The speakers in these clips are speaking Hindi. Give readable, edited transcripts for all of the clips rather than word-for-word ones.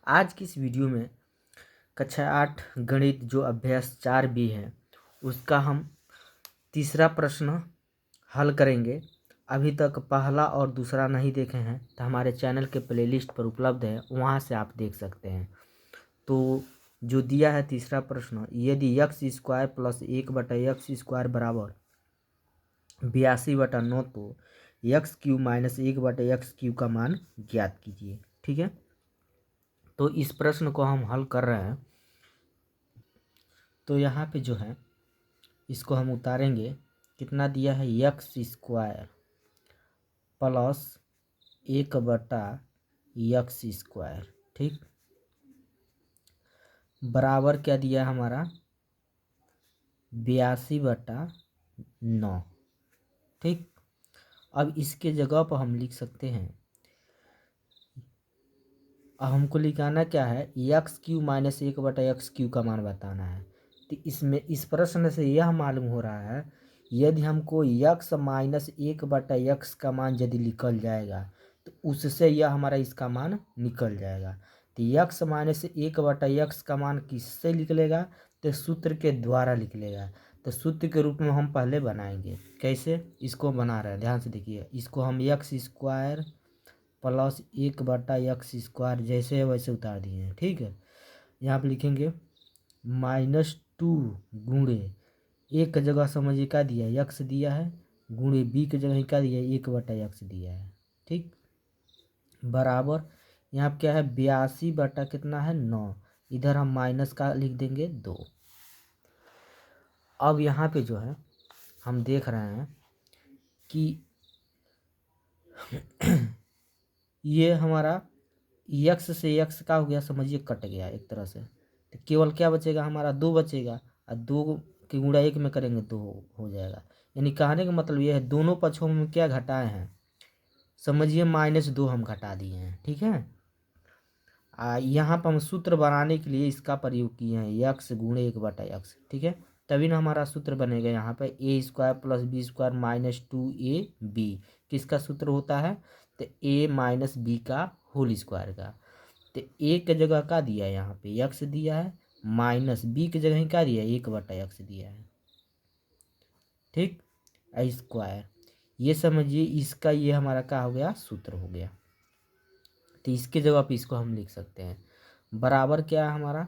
आज की इस वीडियो में कक्षा 8 गणित जो अभ्यास 4B है उसका हम तीसरा प्रश्न हल करेंगे। अभी तक पहला और दूसरा नहीं देखे हैं तो हमारे चैनल के प्लेलिस्ट पर उपलब्ध है, वहाँ से आप देख सकते हैं। तो जो दिया है तीसरा प्रश्न, यदि एक्स स्क्वायर प्लस 1/x² बराबर 82/9 तो x³ माइनस 1/x³ का मान ज्ञात कीजिए। ठीक है, तो इस प्रश्न को हम हल कर रहे हैं। तो यहाँ पे जो है इसको हम उतारेंगे। कितना दिया है, x² प्लस 1/x²। ठीक, बराबर क्या दिया है हमारा 82/9। ठीक, अब इसके जगह पर हम लिख सकते हैं, अब हमको लिखाना क्या है, x³ माइनस 1/x³ का मान बताना है। तो इसमें इस प्रश्न से यह मालूम हो रहा है, यदि हमको x माइनस 1/x का मान यदि निकल जाएगा तो उससे यह हमारा इसका मान निकल जाएगा। तो x माइनस 1/x का मान किससे निकलेगा, तो सूत्र के द्वारा निकलेगा। तो सूत्र के रूप में हम पहले बनाएंगे। कैसे इसको बना रहे हैं, ध्यान से देखिए। इसको हम x² प्लस 1/x² जैसे है वैसे उतार दिए हैं। ठीक है, यहाँ पे लिखेंगे -2 गुणे एक जगह समझिए क्या दिया है, x दिया है, गुणे b की जगह क्या दिया है, 1/x दिया है। ठीक, बराबर यहाँ पे क्या है 82 बटा कितना है 9, इधर हम माइनस का लिख देंगे 2। अब यहाँ पे जो है हम देख रहे हैं कि ये हमारा x से x का हो गया, समझिए कट गया एक तरह से। तो केवल क्या बचेगा हमारा 2 बचेगा, और 2 की गुणा 1 में करेंगे 2 हो जाएगा। यानी कहने का मतलब ये है दोनों पक्षों में क्या घटाए हैं, समझिए -2 हम घटा दिए हैं। ठीक है, यहाँ पर हम सूत्र बनाने के लिए इसका प्रयोग किए हैं, x गुणे 1/x। ठीक है, तभी ना हमारा सूत्र बनेगा यहाँ पे a² plus b² minus 2ab। किसका सूत्र होता है, तो a माइनस b का होल स्क्वायर का। तो a की जगह क्या दिया है, यहाँ पे x दिया है, माइनस b की जगह क्या दिया है 1/x दिया है। ठीक, स्क्वायर, ये समझिए इसका ये हमारा क्या हो गया, सूत्र हो गया। तो इसके जगह पे इसको हम लिख सकते हैं, बराबर क्या है हमारा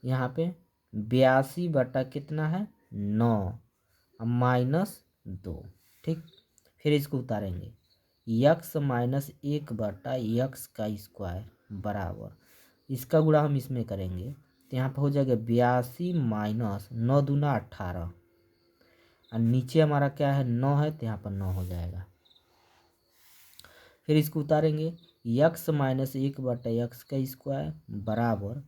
यहाँ पे 82 बटा कितना है 9 माइनस 2। ठीक, फिर इसको उतारेंगे, x माइनस 1/x² बराबर, इसका गुणा हम इसमें करेंगे तो यहाँ पे हो जाएगा 82 माइनस 9 दूना 18, और नीचे हमारा क्या है 9 है तो यहाँ पर 9 हो जाएगा। फिर इसको उतारेंगे, x माइनस 1/x² बराबर,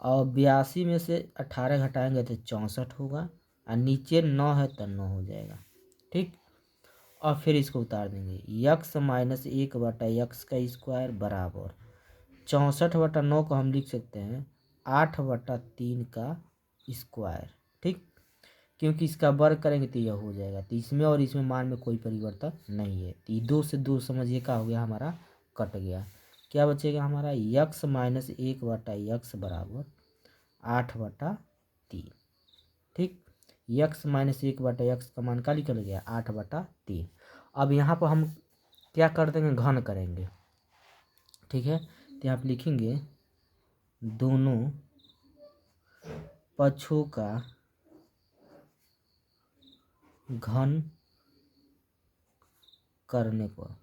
और 82 में से 18 घटाएंगे तो 64 होगा, और नीचे 9 है तो 9 हो जाएगा। ठीक, और फिर इसको उतार देंगे, x माइनस 1/x² बराबर 64/9 को हम लिख सकते हैं 8/3 का स्क्वायर। ठीक, क्योंकि इसका वर्ग करेंगे तो यह हो जाएगा। तो इसमें और इसमें मान में कोई परिवर्तन नहीं है। तो 2 से 2 समझिए क्या हो गया हमारा, कट गया। क्या बचेगा हमारा x माइनस 1/x बराबर 8/3। ठीक, x माइनस 1/x का मान का निकल गया 8/3। अब यहाँ पर हम क्या कर देंगे, घन करेंगे। ठीक है, तो यहाँ पर लिखेंगे दोनों पक्षों का घन करने पर,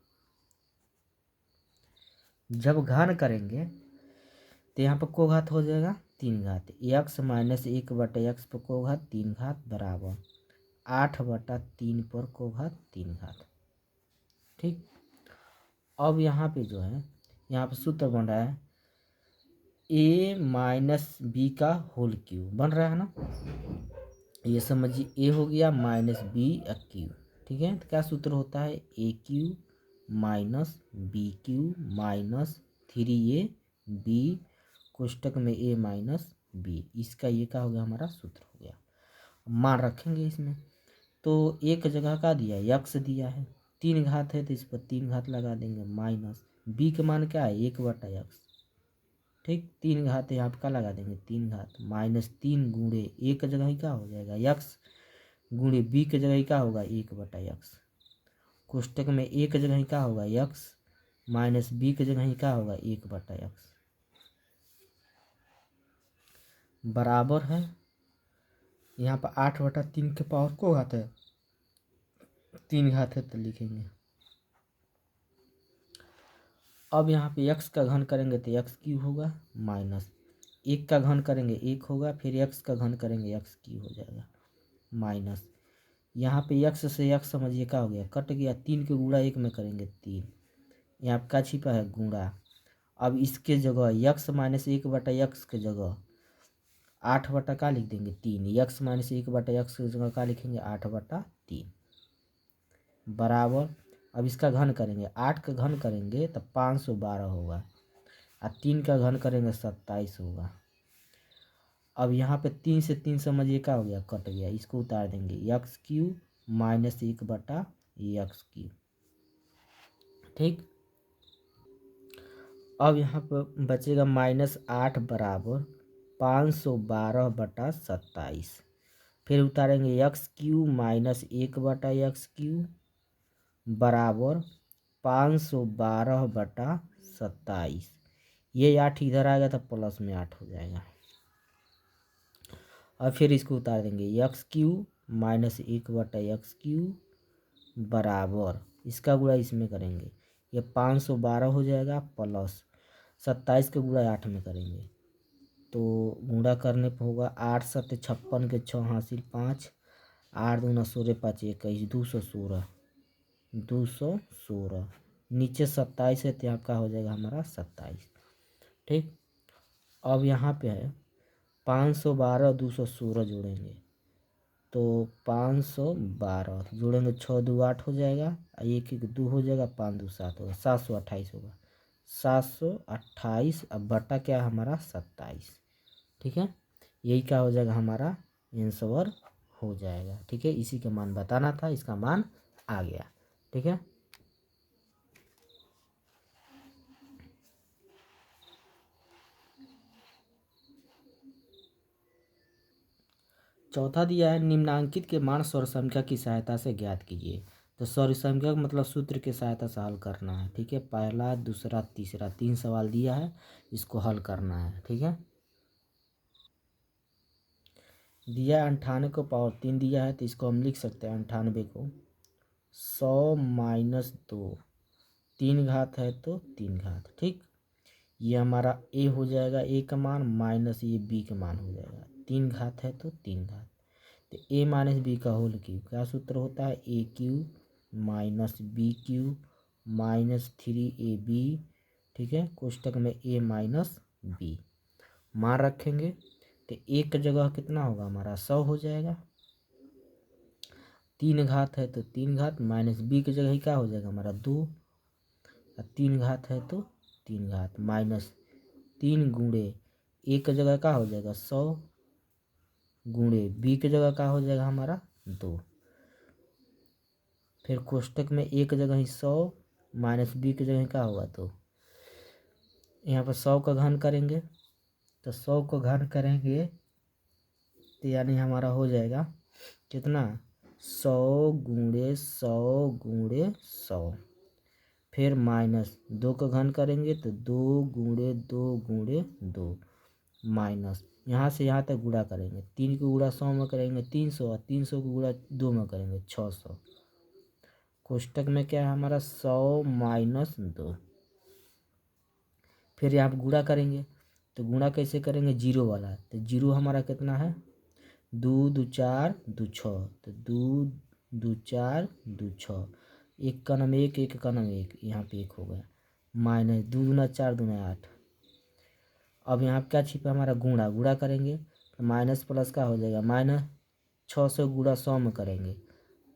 जब घन करेंगे तो यहाँ पर को घात हो जाएगा 3 घात, x माइनस 1/x पर को घात 3 घात बराबर 8/3 पर को घात 3 घात। ठीक, अब यहाँ पे जो है यहाँ पे सूत्र बन रहा है a माइनस b का होल क्यूब बन रहा है ना, ये समझिए a हो गया माइनस b क्यूब। ठीक है, तो क्या सूत्र होता है a³ minus b³ minus 3ab कोष्टक में a माइनस b, इसका ये क्या हो गया हमारा सूत्र हो गया। मान रखेंगे इसमें, तो एक जगह का दिया है x दिया है, 3 घात है तो इस पर 3 घात लगा देंगे, माइनस b का मान क्या है 1/x। ठीक। 3 घात यहाँ पे क्या लगा देंगे 3 घात -3 गुणे ए की जगह ही क्या हो जाएगा यक्स गुणे बी की जगह ही क्या होगा 1/x। कोष्टक में ए की जगह ही क्या होगा यक्स माइनस बी की जगह ही क्या होगा 1/x बराबर है। यहाँ पर 8/3 के पावर को घात है 3 घात है तो लिखेंगे। अब यहाँ पे x का घन करेंगे तो x क्यूब होगा माइनस 1 का घन करेंगे 1 होगा फिर x का घन करेंगे x क्यूब हो जाएगा माइनस यहाँ पे x से x समझिए क्या हो गया कट गया 3 के गुणा 1 में करेंगे 3 यहाँ पे क्या छिपा है गुणा। अब इसके जगह x माइनस 1/x के जगह 8 का लिख देंगे 3 x माइनस 1/x की जगह क्या लिखेंगे 8/3 बराबर। अब इसका घन करेंगे 8 का घन करेंगे तो 512 होगा और 3 का घन करेंगे 27 होगा। अब यहाँ पे 3 से 3 समझिए क्या हो गया कट गया इसको उतार देंगे x cube minus 1/x cube ठीक। अब यहाँ पर बचेगा -8 बराबर 512/27 फिर उतारेंगे x cube minus 1/x cube बराबर 512/27 ये 8 इधर आएगा तो प्लस में 8 हो जाएगा। और फिर इसको उतार देंगे x cube minus 1/x cube बराबर इसका गुणा इसमें करेंगे ये 512 हो जाएगा प्लस 27 का गुणा 8 में करेंगे तो गुणा करने पर होगा 8 7 56 के 6 हासिल 5 8 दूना 16 5 21 216 नीचे 27 है तो यहाँ का हो जाएगा हमारा 27 ठीक। अब यहाँ पे है 512 216 जोड़ेंगे तो 512 जोड़ेंगे 6 2 8 हो जाएगा 1 1 2 हो जाएगा 5 2 7 होगा 728 होगा 728 अब बटा क्या हमारा 27 ठीक है। यही क्या हो जाएगा हमारा आंसर हो जाएगा ठीक है। इसी का मान बताना था इसका मान आ गया ठीक है। चौथा दिया है निम्नांकित के मान सौर संख्या की सहायता से ज्ञात कीजिए। तो सौर संख्या का मतलब सूत्र की सहायता से हल करना है ठीक है। पहला दूसरा तीसरा 3 सवाल दिया है इसको हल करना है ठीक है। दिया 98 को पावर 3 दिया है तो इसको हम लिख सकते हैं 98 को 100 माइनस 2 3 घात है तो 3 घात ठीक। ये हमारा ए हो जाएगा ए का मान माइनस ये बी का मान हो जाएगा 3 घात है तो 3 घात तो ए माइनस बी का होल क्यूब क्या सूत्र होता है A cube minus B cube minus 3ab ठीक है। कोष्टक में ए माइनस बी मान रखेंगे तो एक जगह कितना होगा हमारा 100 हो जाएगा 3 घात है तो 3 घात माइनस बी की जगह ही क्या हो जाएगा हमारा 2 और 3 घात है तो 3 घात माइनस 3 गुणे एक की जगह क्या हो जाएगा 100 गुणे बी की जगह क्या हो जाएगा हमारा 2 फिर कोष्टक में एक जगह ही 100 माइनस बी की जगह क्या होगा 2 यहाँ पर 100 का घन करेंगे तो 100 को घन करेंगे तो यानी हमारा हो जाएगा कितना 100 गुणे 100 गुणे 100 फिर माइनस 2 का घन करेंगे तो 2 गुणे 2 गुणे 2 माइनस यहाँ से यहाँ तक गुणा करेंगे 3 को गुणा 100 में करेंगे 300 और 300 को गुणा 2 में करेंगे 600 कोष्टक में क्या है हमारा 100 माइनस 2 फिर यहाँ पर गुणा करेंगे तो गुणा कैसे करेंगे जीरो वाला तो जीरो हमारा कितना है 2 2 4 2 6 तो 2 2 4 2 6 एक का नाम एक का नाम एक यहाँ पे एक हो गया माइनस 2 दूना 4 दूना 8 अब यहाँ पे क्या छिपा हमारा गुणा गुणा करेंगे तो माइनस प्लस का हो जाएगा माइनस 600 गुणा 100 में करेंगे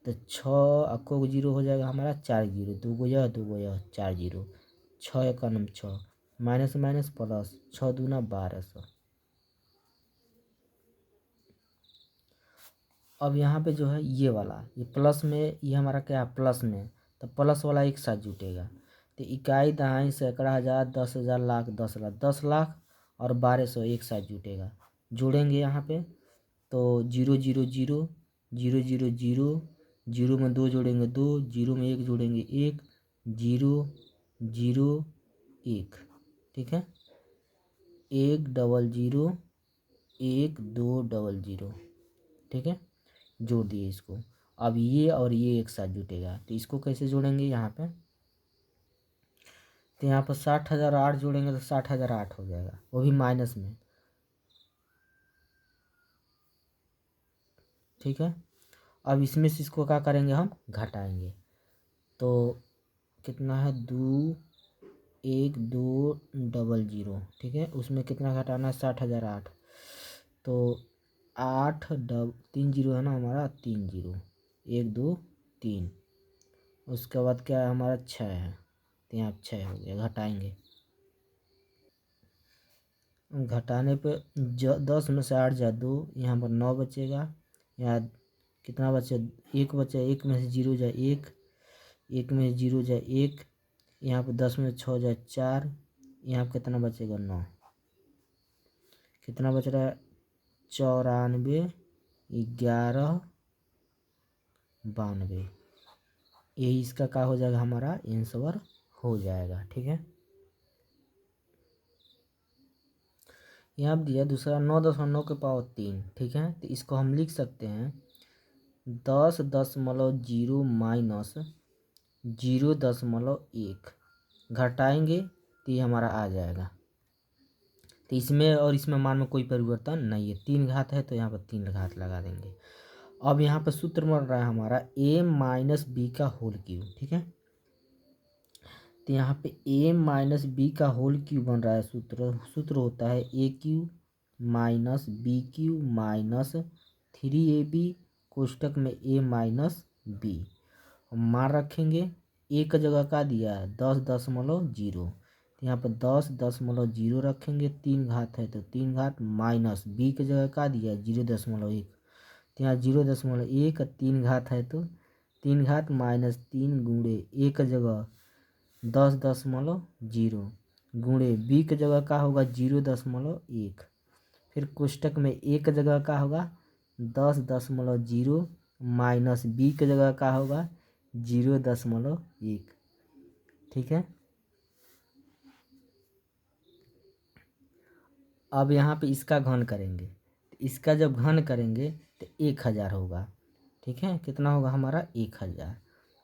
तो 6 अक्को जीरो हो जाएगा हमारा 4 जीरो 2 गो यह 4 जीरो 6 का नाम 6 माइनस माइनस प्लस 6 दूना 1200। अब यहाँ पे जो है ये वाला ये प्लस में ये हमारा क्या है प्लस में तो प्लस वाला एक साथ जुटेगा तो इकाई दहाई सैकड़ा हज़ार 10,000 लाख 10 लाख 10 लाख और 1200 एक साथ जुटेगा। जोड़ेंगे यहाँ पे तो 0 0 0 0 0 0, 0 में 2 जोड़ेंगे 2, 0 में 1 जोड़ेंगे 1, 0 0 1, ठीक है। 1 डबल 0 1 2 डबल 0, ठीक है। जोड़ दिए इसको। अब ये और ये एक साथ जुटेगा तो इसको कैसे जोड़ेंगे यहाँ पे, तो यहाँ पर 60,008 जोड़ेंगे तो 60,008 हो जाएगा, वो भी माइनस में, ठीक है। अब इसमें से इसको क्या करेंगे, हम घटाएंगे तो कितना है 2 1 2 डबल 0, ठीक है। उसमें कितना घटाना है 60,008, तो 8 3 जीरो है ना हमारा, 3 जीरो 1 2 3, उसके बाद क्या है हमारा 6 है, तो यहाँ 6 हो गया। घटाएंगे, घटाने पे 10 में से 8 जा 2, यहाँ पर 9 बचेगा। यहाँ कितना बचे, 1 बचे, 1 में से 0 जा 1, 1 में से 0 जा 1, यहाँ पर 10 में 6 जा 4, यहाँ पर कितना बचेगा 9, कितना बच रहा है 94 11 92, यही इसका क्या हो जाएगा, हमारा आंसर हो जाएगा, ठीक है। यहाँ पर दिया दूसरा 9.9 के पावर 3, ठीक है। तो इसको हम लिख सकते हैं 10.0 माइनस 0.1, घटाएंगे तो ये हमारा आ जाएगा। तो इसमें और इसमें मान में कोई परिवर्तन नहीं है, 3 घात है तो यहाँ पर 3 घात लगा देंगे। अब यहाँ पर सूत्र बन रहा है हमारा a माइनस बी का होल क्यूब, ठीक है। तो यहाँ पे a माइनस बी का होल क्यूब बन रहा है, सूत्र होता है a cube minus B cube minus 3ab कोष्टक में a माइनस बी। मान रखेंगे a का जगह का दिया है 10.0, तो यहाँ पर 10.0 रखेंगे, 3 घात है तो 3 घात, माइनस बी की जगह का दिया है 0.1, तो यहाँ 0.1, 3 घात है तो 3 घात माइनस 3 गुणे ए की जगह 10.0 गुणे बी की जगह का होगा 0.1, फिर कोष्टक में ए की जगह का होगा 10.0 माइनस बी की जगह का होगा 0.1, ठीक है। अब यहाँ पे इसका घन करेंगे, इसका जब घन करेंगे तो 1000 होगा, ठीक है। कितना होगा हमारा 1000,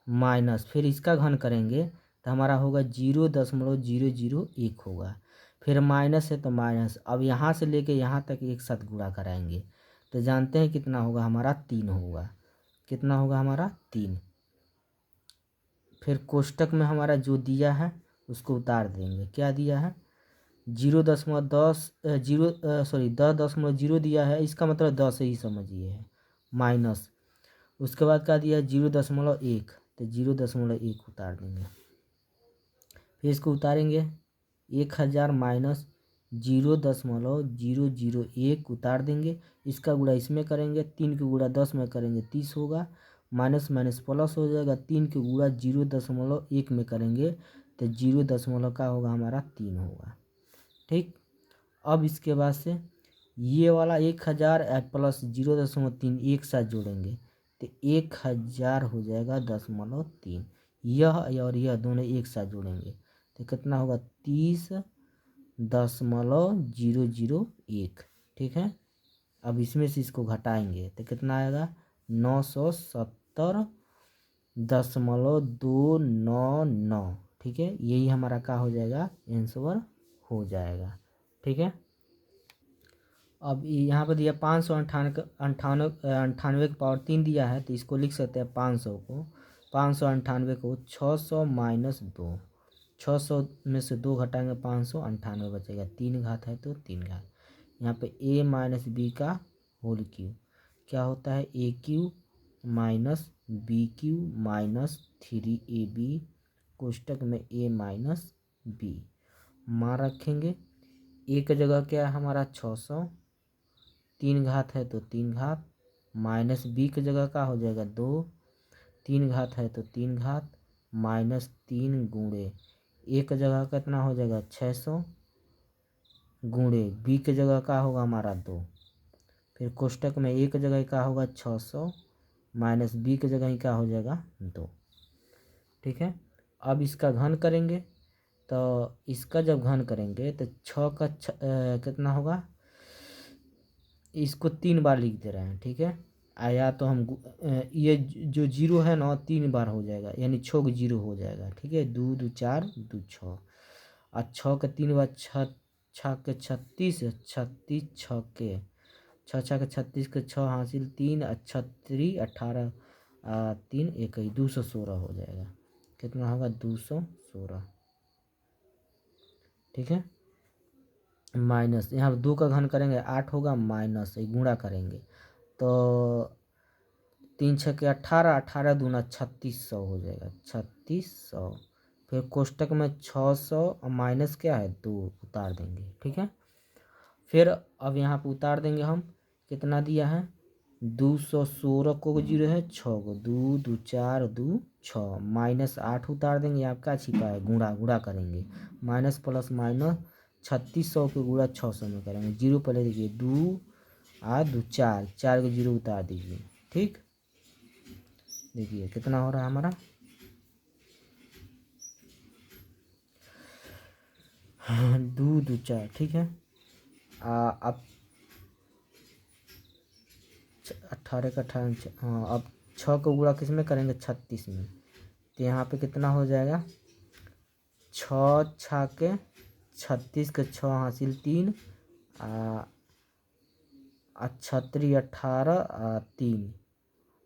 माइनस फिर इसका घन करेंगे तो हमारा होगा 0.001 होगा, फिर माइनस है तो माइनस। अब यहाँ से लेके यहाँ तक एक साथ गुणा कराएंगे तो जानते हैं कितना होगा हमारा 3 होगा, कितना होगा हमारा 3। फिर कोष्टक में हमारा जो दिया है उसको उतार देंगे, क्या दिया है 10.0 दिया है, इसका मतलब 10 ही समझिए है, माइनस उसके बाद क्या दिया है 0.1, तो 0.1 उतार देंगे। फिर इसको उतारेंगे 1000 माइनस 0.001 उतार देंगे, इसका गुणा इसमें करेंगे, 3 के गुणा 10 में करेंगे 30 होगा, माइनस माइनस प्लस हो जाएगा, 3 के गुणा 0.1 में करेंगे तो 0 का होगा हमारा 3 होगा, ठीक। अब इसके बाद से ये वाला 1000 प्लस 0.3 एक साथ जोड़ेंगे तो 1000 हो जाएगा 0.3, यह और यह दोनों एक साथ जोड़ेंगे तो कितना होगा 30.001, ठीक है। अब इसमें से इसको घटाएंगे तो कितना आएगा 970.299, ठीक है। यही हमारा क्या हो जाएगा आंसर हो जाएगा, ठीक है। अब यहाँ पर दिया 598 का पावर 3 दिया है तो इसको लिख सकते हैं 598 को 600 माइनस 2, 600 में से 2 घटाएंगे 598 बचेगा, 3 घात है तो 3 घात। यहाँ पे a माइनस बी का होल क्यूब क्या होता है a cube minus B cube minus 3ab कोष्टक में a माइनस बी। मान रखेंगे a की जगह क्या है हमारा 600, 3 घात है तो 3 घात, माइनस बी की जगह का हो जाएगा 2, 3 घात है तो 3 घात, माइनस 3 गुणे एक जगह कितना हो जाएगा 600, गुणे बी के जगह का होगा हमारा 2। फिर कोष्टक में ए के जगह का होगा 600 माइनस बी के जगह का हो जाएगा 2। ठीक है, अब इसका घन करेंगे तो इसका जब घन करेंगे तो 6 का कितना होगा, इसको 3 बार लिख दे रहे हैं। ठीक है, या तो हम ये जो जीरो है ना 3 बार हो जाएगा, यानी 6 के जीरो हो जाएगा। ठीक है, 2 2 4 2 6 और 6 के 3 बार 6 6 के 36 36 6 के 6 6 के 36 के 6 हासिल 3 36 18 3 21 216 हो जाएगा। कितना होगा 216। ठीक है, माइनस यहाँ 2 का घन करेंगे 8 होगा, माइनस गुणा करेंगे तो 3 6 के 18 18 दूना 3600 हो जाएगा 3600। फिर कोष्टक में 600 और माइनस क्या है 2 उतार देंगे। ठीक है, फिर अब यहाँ पे उतार देंगे हम, कितना दिया है 216 को जीरो है 6 को 2 2 4 2 6 माइनस 8 उतार देंगे, आपका छिपा है गुणा गुणा करेंगे, माइनस प्लस माइनस 3600 के गुणा 600 में करेंगे। जीरो पहले देखिए 2 8 2 4 4 के जीरो उतार दीजिए। ठीक, देखिए कितना हो रहा है हमारा 2 2 4। ठीक है, अब 18 का 18 हाँ, अब 6 को गुणा किस में करेंगे 36 में, तो यहाँ पे कितना हो जाएगा 6 6 के 36 के 6 हासिल 3 छत्री 18 3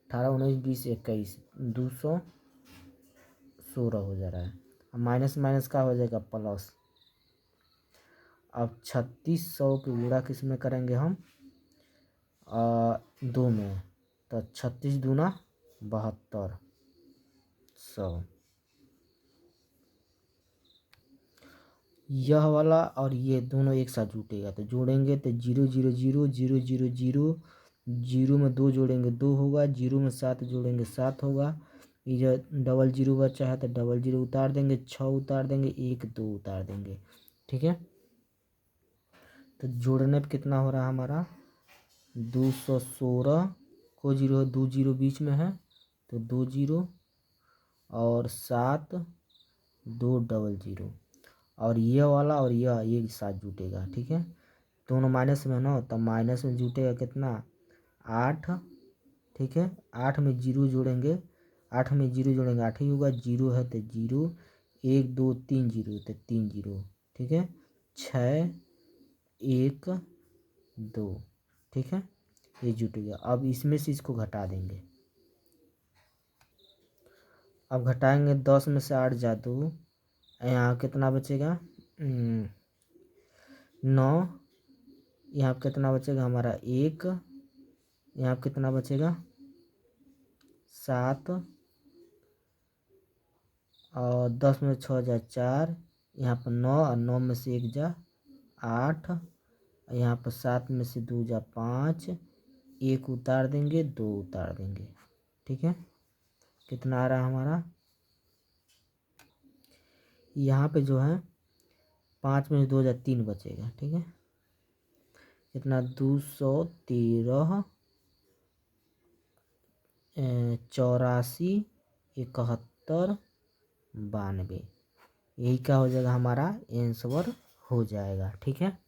18 19 20 21 216 हो जा रहा है। अब माइनस माइनस का हो जाएगा प्लस। अब 3600 के गुणा किस में करेंगे हम 2 में, तो 36 दूना 7200। यह वाला और ये दोनों एक साथ जुटेगा तो जोड़ेंगे तो 0 0 0 0 0 0 जीरो में 2 जोड़ेंगे 2 होगा, 0 में 7 जोड़ेंगे 7 होगा। ये जो डबल जीरो बचा है तो डबल जीरो उतार देंगे, 6 उतार देंगे, 1 2 उतार देंगे। ठीक है, तो जोड़ने पे कितना हो रहा है हमारा 216 को जीरो 2 जीरो बीच में है तो 2 जीरो और 7 2 डबल जीरो और ये वाला और यह एक साथ जुटेगा। ठीक है, दोनों माइनस में ना तो माइनस में जुटेगा कितना 8। ठीक है, 8 में जीरो जोड़ेंगे, 8 में जीरो जोड़ेंगे 8 ही होगा, जीरो है तो जीरो 1 2 3 जीरो तो 3 जीरो। ठीक है, 6 1 2। ठीक है, ये जुट गया। अब इसमें से इसको घटा देंगे, अब घटाएंगे 10 में से 8 जा 2, यहाँ कितना बचेगा 9, यहाँ कितना बचेगा हमारा 1, यहाँ कितना बचेगा 7 और 10 में 6 जा 4, यहाँ पर 9 और 9 में से 1 जा 8, यहाँ पर 7 में से 2 जा 5, 1 उतार देंगे 2 उतार देंगे। ठीक है, कितना आ रहा है हमारा यहाँ पे जो है 5 में से 2 जा 3 बचेगा। ठीक है, कितना 213 84 71 92, यही क्या हो जाएगा हमारा आंसर हो जाएगा। ठीक है।